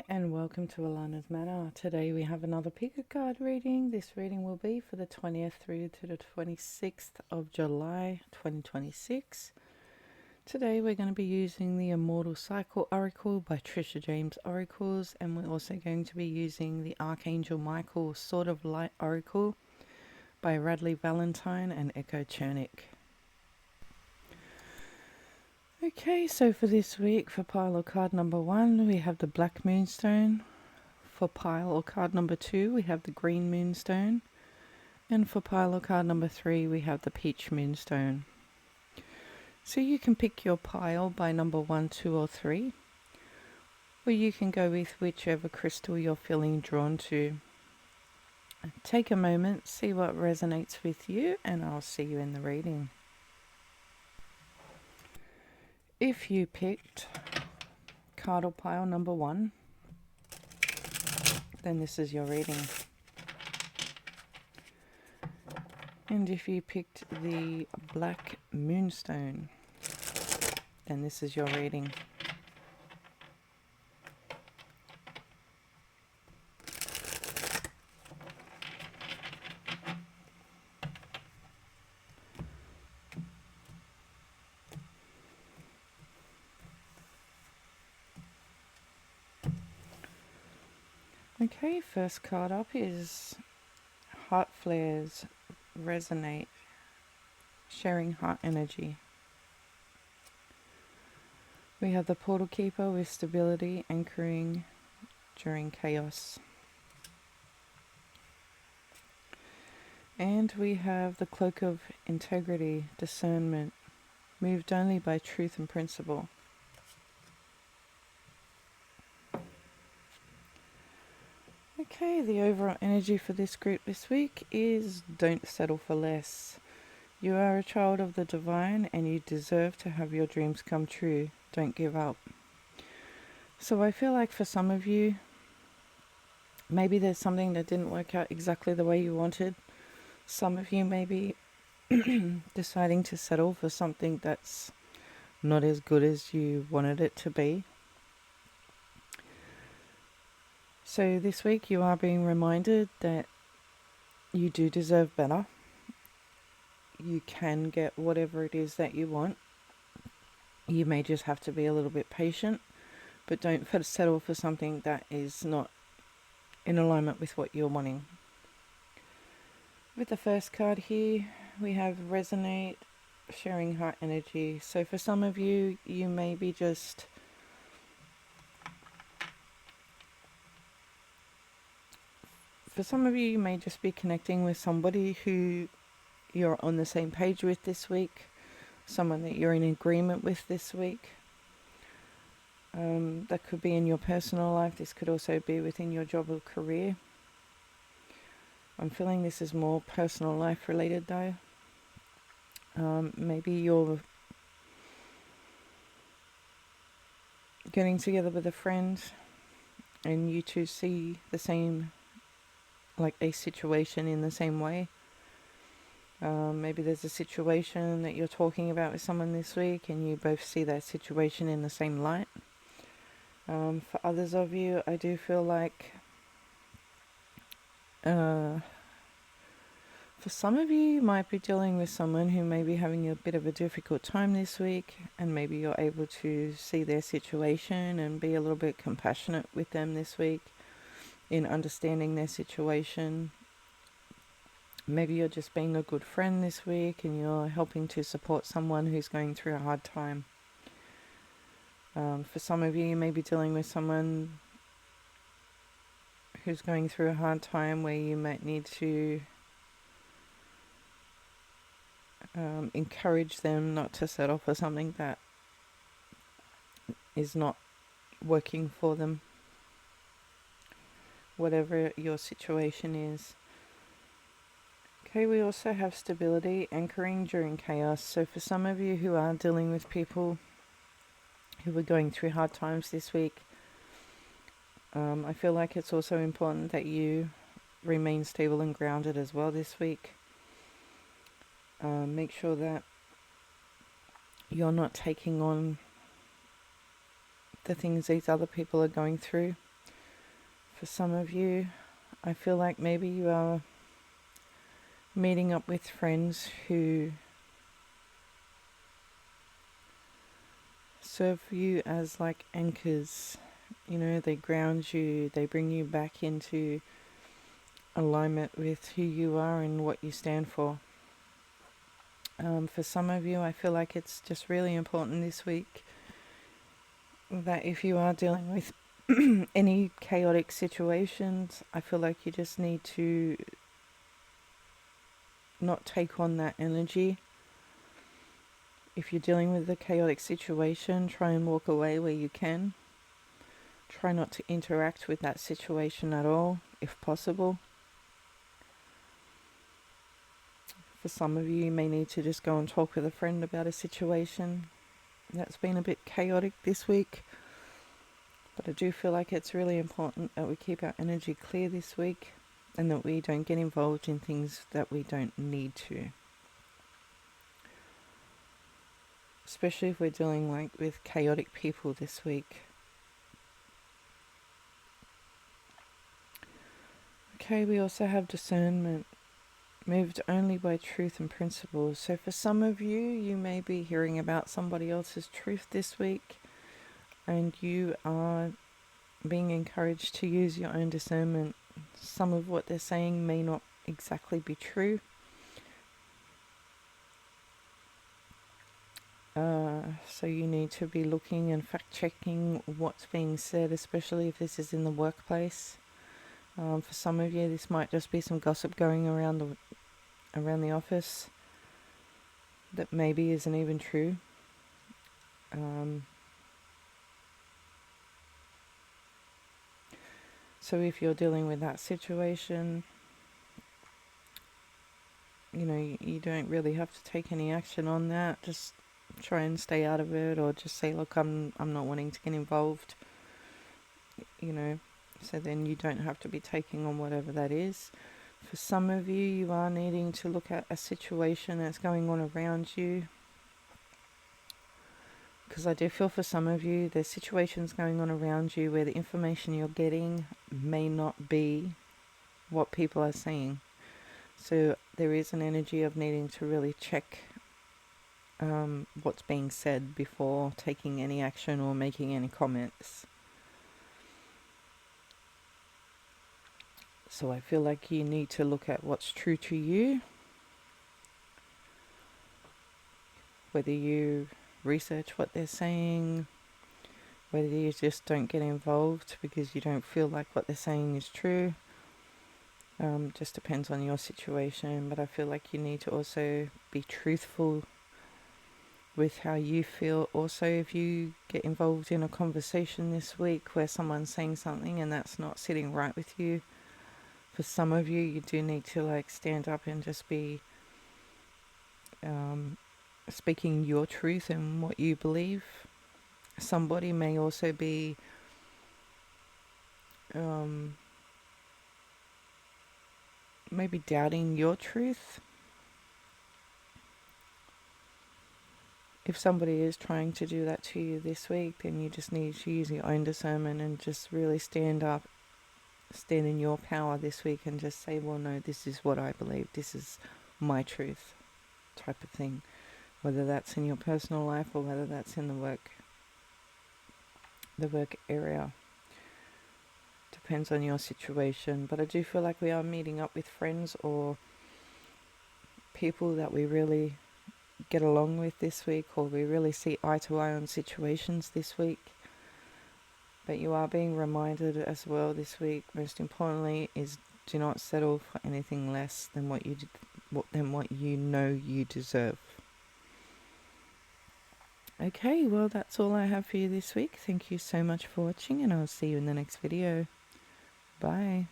Hi and welcome to Allana's Manor. Today we have another pick a card reading. This reading will be for the 20th through to the 26th of July 2026. Today we're going to be using the Immortal Cycle Oracle by Trishe Jaimes Oracles, and we're also going to be using the Archangel Michael Sword of Light Oracle by Radleigh, Valentine and Echo Chernik. Okay, so for this week, for pile or card number 1, we have the Black Moonstone. For pile or card number 2, we have the Green Moonstone. And for pile or card number 3, we have the Peach Moonstone. So you can pick your pile by number 1, 2 or 3. Or you can go with whichever crystal you're feeling drawn to. Take a moment, see what resonates with you, and I'll see you in the reading. If you picked card or pile number 1, then this is your reading. And if you picked the Black Moonstone, then this is your reading. Okay, first card up is Heart Flares Resonate, sharing heart energy. We have the Portal Keeper with stability, anchoring during chaos. And we have the Cloak of Integrity, discernment, moved only by truth and principle. Okay, the overall energy for this group this week is don't settle for less. You are a child of the divine and you deserve to have your dreams come true. Don't give up. So I feel like for some of you, maybe there's something that didn't work out exactly the way you wanted. Some of you may be deciding to settle for something that's not as good as you wanted it to be. So this week you are being reminded that you do deserve better. You can get whatever it is that you want. You may just have to be a little bit patient, but don't settle for something that is not in alignment with what you're wanting. With the first card here, we have Resonate, sharing heart energy. So for some of you, you may be just be connecting with somebody who you're on the same page with this week, someone that you're in agreement with this week. That could be in your personal life. This could also be within your job or career. I'm feeling this is more personal life related though. Maybe you're getting together with a friend and you two see the same, like a situation in the same way. Maybe there's a situation that you're talking about with someone this week and you both see that situation in the same light. For others of you, I do feel like for some of you, you might be dealing with someone who may be having a bit of a difficult time this week, and maybe you're able to see their situation and be a little bit compassionate with them this week in understanding their situation. Maybe you're just being a good friend this week and you're helping to support someone who's going through a hard time. For some of you, you may be dealing with someone who's going through a hard time where you might need to encourage them not to settle for something that is not working for them. Whatever your situation is. Okay, we also have stability, anchoring during chaos. So for some of you who are dealing with people who are going through hard times this week, I feel like it's also important that you remain stable and grounded as well this week. Make sure that you're not taking on the things these other people are going through. For some of you, I feel like maybe you are meeting up with friends who serve you as like anchors. You know, they ground you, they bring you back into alignment with who you are and what you stand for. For some of you, I feel like it's just really important this week that if you are dealing with any chaotic situations, I feel like you just need to not take on that energy. If you're dealing with a chaotic situation, try and walk away where you can. Try not to interact with that situation at all, if possible. For some of you, you may need to just go and talk with a friend about a situation that's been a bit chaotic this week. But I do feel like it's really important that we keep our energy clear this week and that we don't get involved in things that we don't need to. Especially if we're dealing like with chaotic people this week. Okay, we also have discernment, moved only by truth and principles. So for some of you, you may be hearing about somebody else's truth this week, and you are being encouraged to use your own discernment. Some of what they're saying may not exactly be true. So you need to be looking and fact-checking what's being said, especially if this is in the workplace. For some of you, this might just be some gossip going around the office that maybe isn't even true. So if you're dealing with that situation, you know, you don't really have to take any action on that. Just try and stay out of it, or just say, look, I'm not wanting to get involved, you know, so then you don't have to be taking on whatever that is. For some of you, you are needing to look at a situation that's going on around you, because I do feel for some of you, there's situations going on around you where the information you're getting may not be what people are saying. So there is an energy of needing to really check what's being said before taking any action or making any comments. So I feel like you need to look at what's true to you, whether you research what they're saying, whether you just don't get involved because you don't feel like what they're saying is true. Just depends on your situation, but I feel like you need to also be truthful with how you feel. Also, if you get involved in a conversation this week where someone's saying something and that's not sitting right with you, for some of you, you do need to like stand up and just be speaking your truth and what you believe. Somebody may also be maybe doubting your truth. If somebody is trying to do that to you this week, then you just need to use your own discernment and just really stand up, stand in your power this week and just say, well, no, this is what I believe. This is my truth, type of thing. Whether that's in your personal life or whether that's in the work area. Depends on your situation. But I do feel like we are meeting up with friends or people that we really get along with this week, or we really see eye to eye on situations this week. But you are being reminded as well this week, most importantly, is do not settle for anything less than what you know you deserve. Okay, well, that's all I have for you this week. Thank you so much for watching, and I'll see you in the next video. Bye.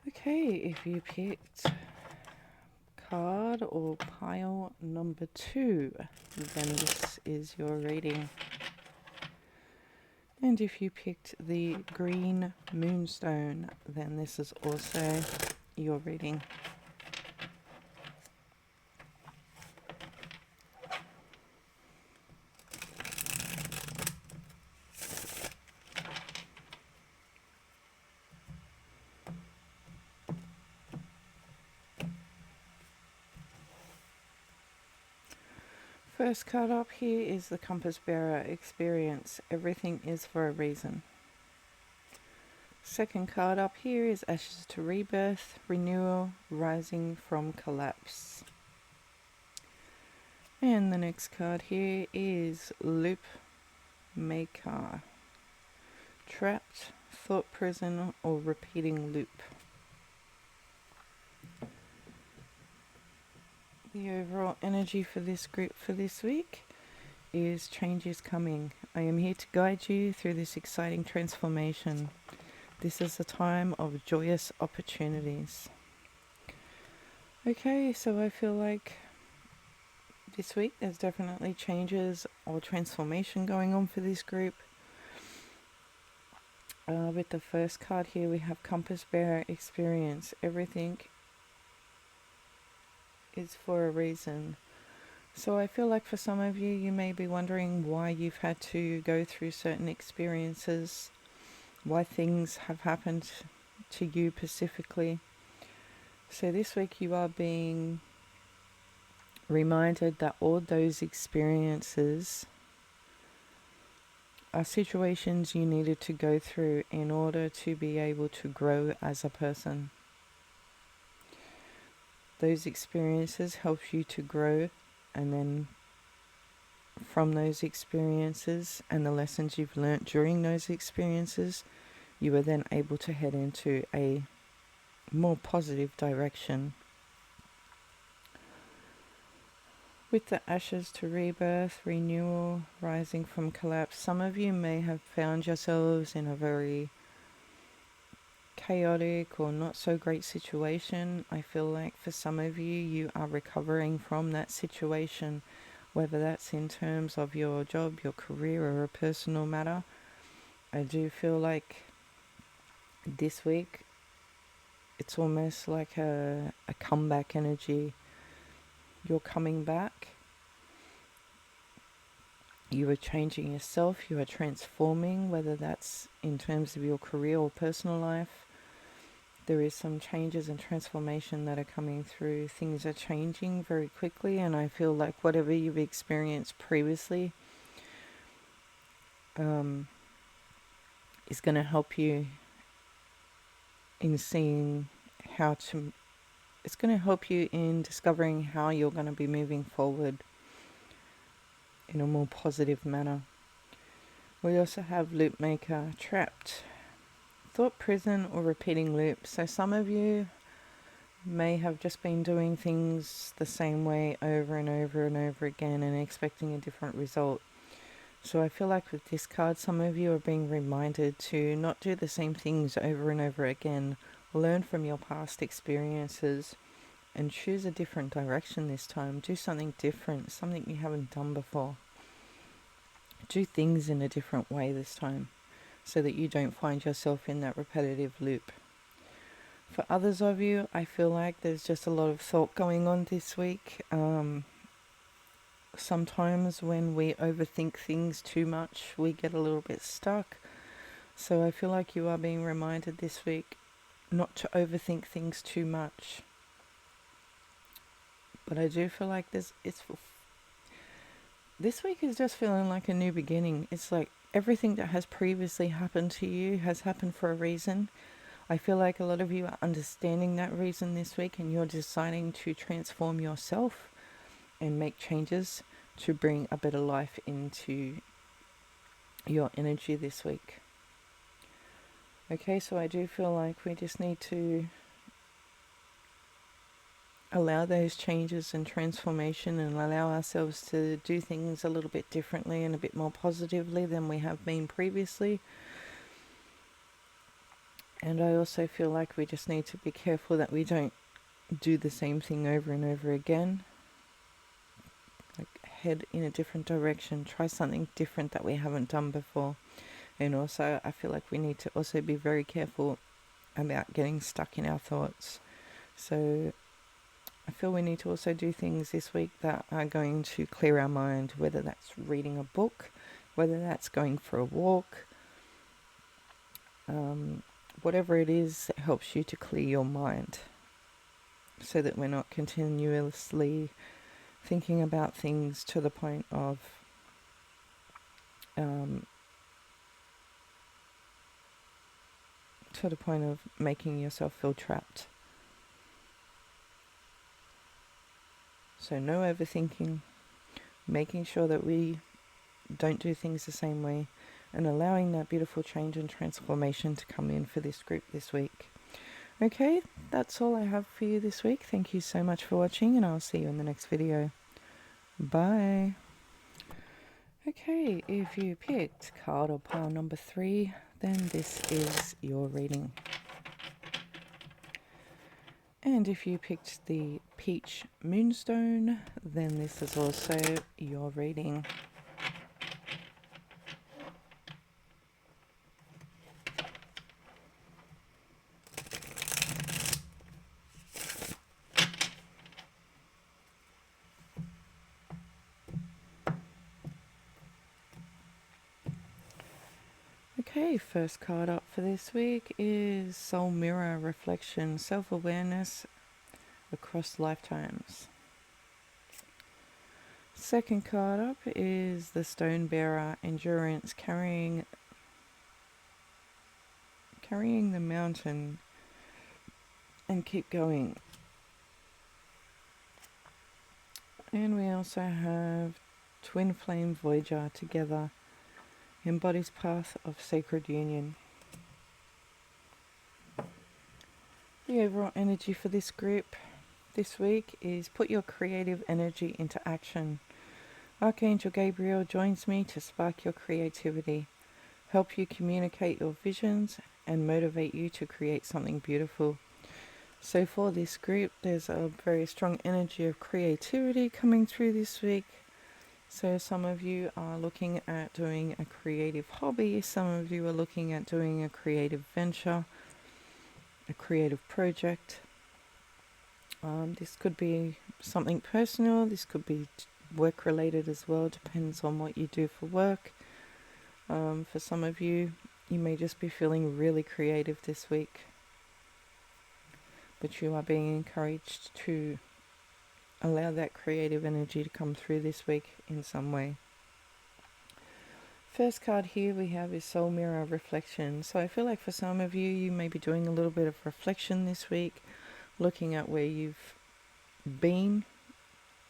Okay, if you picked card or pile number 2, then this is your reading. And if you picked the green moonstone, then this is also your reading. First card up here is the Compass Bearer experience. Everything is for a reason. Second card up here is Ashes to Rebirth, Renewal, Rising from Collapse. And the next card here is Loop Maker, Trapped, Thought Prison, or Repeating Loop. The overall energy for this group for this week is change is coming. I am here to guide you through this exciting transformation. This is a time of joyous opportunities. Okay, so I feel like this week there's definitely changes or transformation going on for this group. With the first card here, we have Compass Bearer experience. Everything is for a reason. So I feel like for some of you, you may be wondering why you've had to go through certain experiences, why things have happened to you specifically. So this week you are being reminded that all those experiences are situations you needed to go through in order to be able to grow as a person. Those experiences help you to grow, and then from those experiences and the lessons you've learnt during those experiences, you are then able to head into a more positive direction. With the Ashes to Rebirth, Renewal, Rising from Collapse, some of you may have found yourselves in a very chaotic or not so great situation. I feel like for some of you, you are recovering from that situation, whether that's in terms of your job, your career, or a personal matter. I do feel like this week it's almost like a comeback energy. You're coming back. You are changing yourself. You are transforming, whether that's in terms of your career or personal life. There is some changes and transformation that are coming through. Things are changing very quickly, and I feel like whatever you've experienced previously is going to help you in seeing how to... It's going to help you in discovering how you're going to be moving forward in a more positive manner. We also have Loop Maker, Trapped, Thought Prison, or Repeating Loop. So some of you may have just been doing things the same way over and over and over again and expecting a different result. So I feel like with this card, some of you are being reminded to not do the same things over and over again. Learn from your past experiences and choose a different direction this time. Do something different, something you haven't done before. Do things in a different way this time, so that you don't find yourself in that repetitive loop. For others of you, I feel like there's just a lot of thought going on this week. Sometimes when we overthink things too much, we get a little bit stuck. So I feel like you are being reminded this week not to overthink things too much. But I do feel like this week is just feeling like a new beginning. It's like everything that has previously happened to you has happened for a reason. I feel like a lot of you are understanding that reason this week, and you're deciding to transform yourself and make changes to bring a better life into your energy this week. Okay, so I do feel like we just need to allow those changes and transformation and allow ourselves to do things a little bit differently and a bit more positively than we have been previously. And I also feel like we just need to be careful that we don't do the same thing over and over again. Like, head in a different direction, try something different that we haven't done before. And also, I feel like we need to also be very careful about getting stuck in our thoughts. So I feel we need to also do things this week that are going to clear our mind, whether that's reading a book, whether that's going for a walk, whatever it is that helps you to clear your mind, so that we're not continuously thinking about things to the point of making yourself feel trapped. So no overthinking, making sure that we don't do things the same way, and allowing that beautiful change and transformation to come in for this group this week. Okay, that's all I have for you this week. Thank you so much for watching, and I'll see you in the next video. Bye. Okay, if you picked card or pile number 3, then this is your reading. And if you picked the peach moonstone, then this is also your reading. Okay, first card up for this week is Soul Mirror Reflection, Self-Awareness Across Lifetimes. Second card up is the Stone Bearer, Endurance, carrying the mountain and keep going. And we also have Twin Flame Voyager, Together, embodies path of sacred union. The overall energy for this group this week is put your creative energy into action. Archangel Gabriel joins me to spark your creativity, help you communicate your visions, and motivate you to create something beautiful. So for this group, there's a very strong energy of creativity coming through this week. So some of you are looking at doing a creative hobby, some of you are looking at doing a creative venture, a creative project. This could be something personal, this could be work related as well, depends on what you do for work. For some of you, you may just be feeling really creative this week, but you are being encouraged to allow that creative energy to come through this week in some way. First card here we have is Soul Mirror Reflection. So I feel like for some of you, you may be doing a little bit of reflection this week, looking at where you've been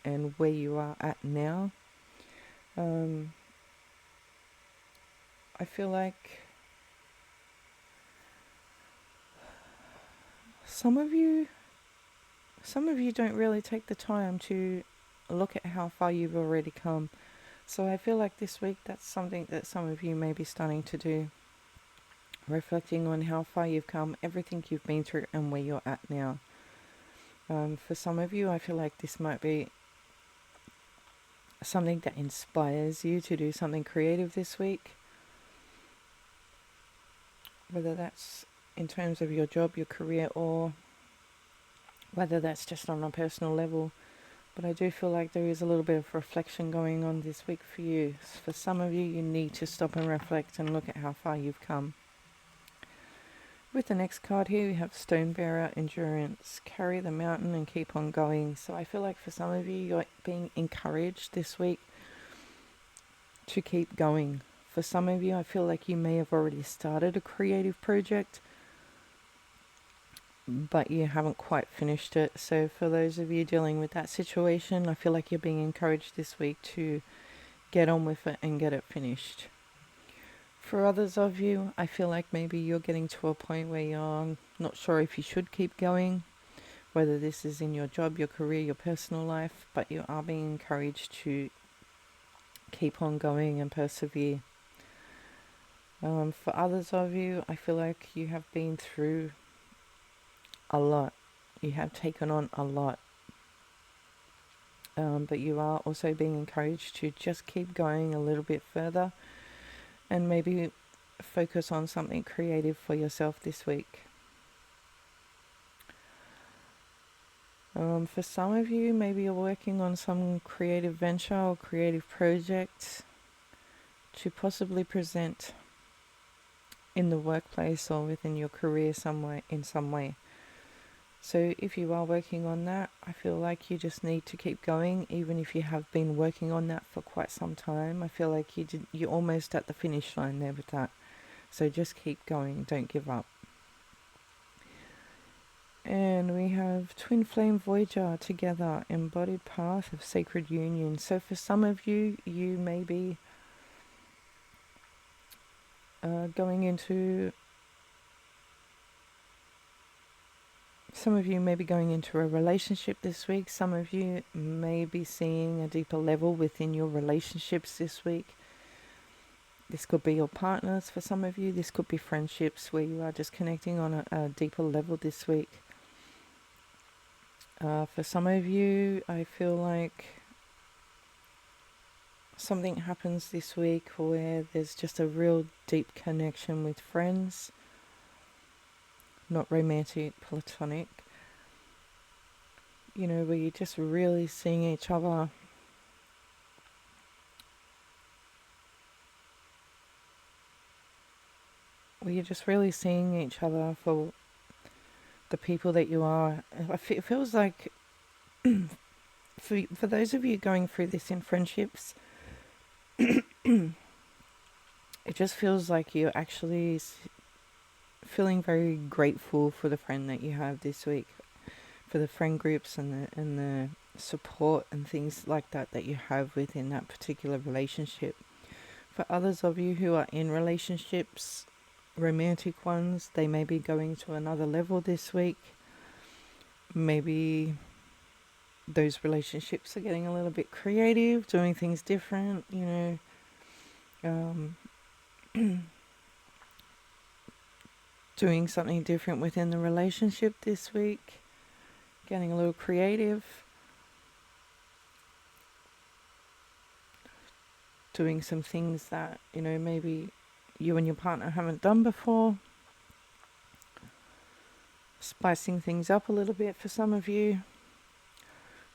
and where you are at now. I feel like some of you don't really take the time to look at how far you've already come. So I feel like this week that's something that some of you may be starting to do. Reflecting on how far you've come, everything you've been through, and where you're at now. For some of you, I feel like this might be something that inspires you to do something creative this week. Whether that's in terms of your job, your career, or whether that's just on a personal level. But I do feel like there is a little bit of reflection going on this week for you. For some of you, you need to stop and reflect and look at how far you've come. With the next card here, we have Stone Bearer, Endurance, carry the mountain and keep on going. So I feel like for some of you, you're being encouraged this week to keep going. For some of you, I feel like you may have already started a creative project, but you haven't quite finished it. So for those of you dealing with that situation, I feel like you're being encouraged this week to get on with it and get it finished. For others of you, I feel like maybe you're getting to a point where you're not sure if you should keep going, whether this is in your job, your career, your personal life, but you are being encouraged to keep on going and persevere. For others of you, I feel like you have been through a lot. You have taken on a lot. But you are also being encouraged to just keep going a little bit further and maybe focus on something creative for yourself this week. For some of you, maybe you're working on some creative venture or creative project to possibly present in the workplace or within your career in some way. So if you are working on that, I feel like you just need to keep going, even if you have been working on that for quite some time. I feel like you're almost at the finish line there with that. So just keep going, don't give up. And we have Twin Flame Voyager together, embodied path of sacred union. So for some of you, you may be going into... Some of you may be going into a relationship this week. Some of you may be seeing a deeper level within your relationships this week. This could be your partners for some of you. This could be friendships where you are just connecting on a deeper level this week. For some of you, I feel like something happens this week where there's just a real deep connection with friends. Not romantic, platonic. You know, where you're just really seeing each other. Where you're just really seeing each other for the people that you are. It feels like for those of you going through this in friendships, it just feels like you're actually feeling very grateful for the friend that you have this week, for the friend groups and the support and things like that you have within that particular relationship. For others of you who are in relationships, romantic ones, they may be going to another level this week. Maybe those relationships are getting a little bit creative, doing things different, you know, doing something different within the relationship this week, getting a little creative, doing some things that, you know, maybe you and your partner haven't done before, spicing things up a little bit for some of you.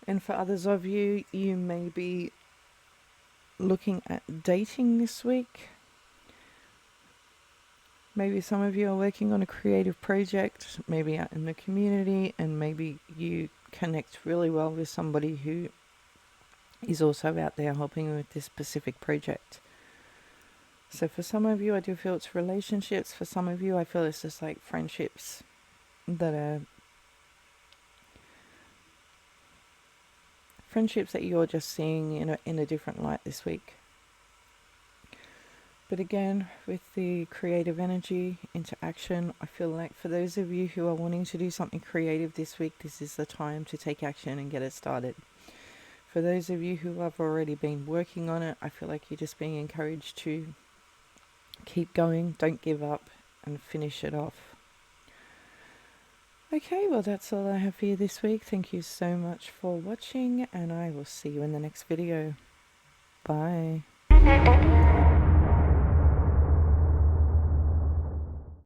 And for others of you, you may be looking at dating this week. Maybe some of you are working on a creative project, maybe out in the community, and maybe you connect really well with somebody who is also out there helping with this specific project. So for some of you, I do feel it's relationships. For some of you, I feel it's just like friendships that are friendships that you're just seeing in a different light this week. But again, with the creative energy into action, I feel like for those of you who are wanting to do something creative this week, this is the time to take action and get it started. For those of you who have already been working on it, I feel like you're just being encouraged to keep going, don't give up, and finish it off. Okay, well that's all I have for you this week. Thank you so much for watching, and I will see you in the next video. Bye.